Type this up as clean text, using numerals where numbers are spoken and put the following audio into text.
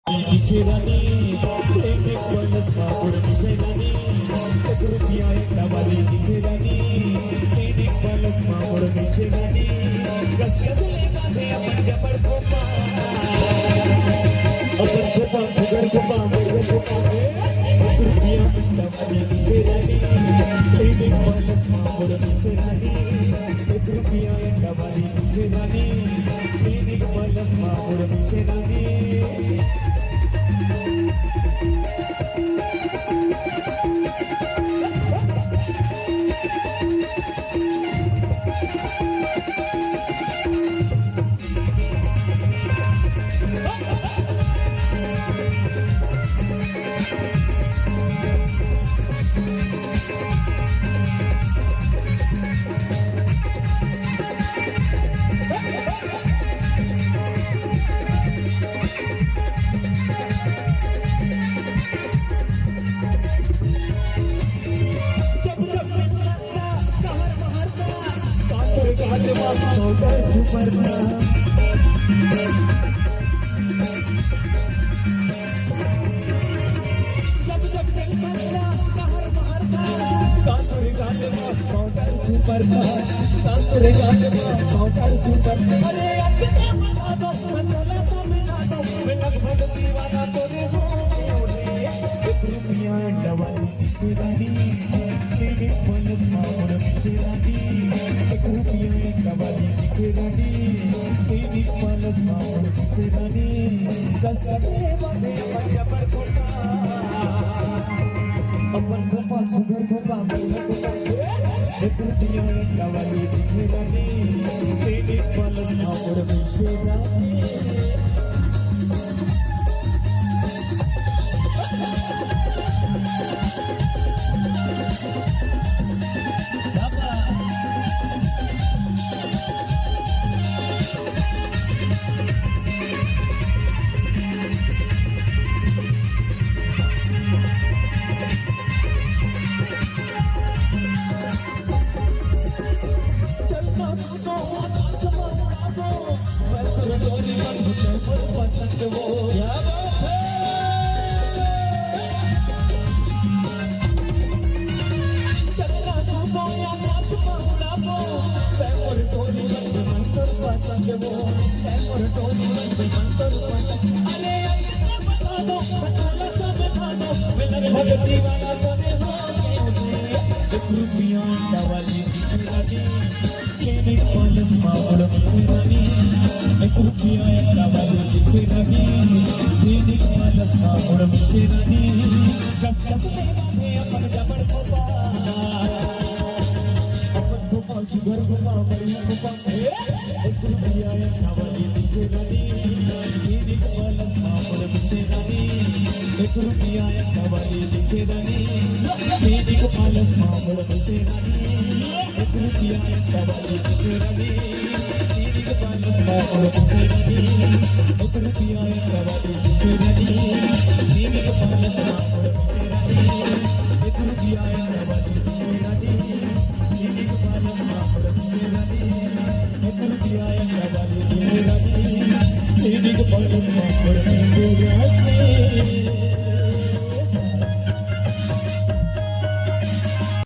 Dikirani, teknik panas mabur misenani, rupiah yang dawali dikirani, teknik panas mabur misenani, gas-gas lewat dia pada berkopa, अपन kopa, sugar kopa, mega kopa, rupiah yang dawali dikirani, teknik panas mabur misenani, rupiah yang dawali dikirani, teknik panas mabur misenani. अपन Copa sugar Copa मल्ला Copa रुपिया yang dawali dikirani teknik panas mabur misenani sugar kopa meriah kopa rupiah yang dawali dikirani teknik panas mabur misenani rupiah yang dawali dikirani teknik panas mabur misenani rupiah yang dawali dikirani teknik panas mabur misenani rupiah yang dawali dikirani teknik panas mabur misenani rupiah yang dawali dikirani teknik panas mabur misenani rupiah yang dawali dikirani teknik panas mabur misenani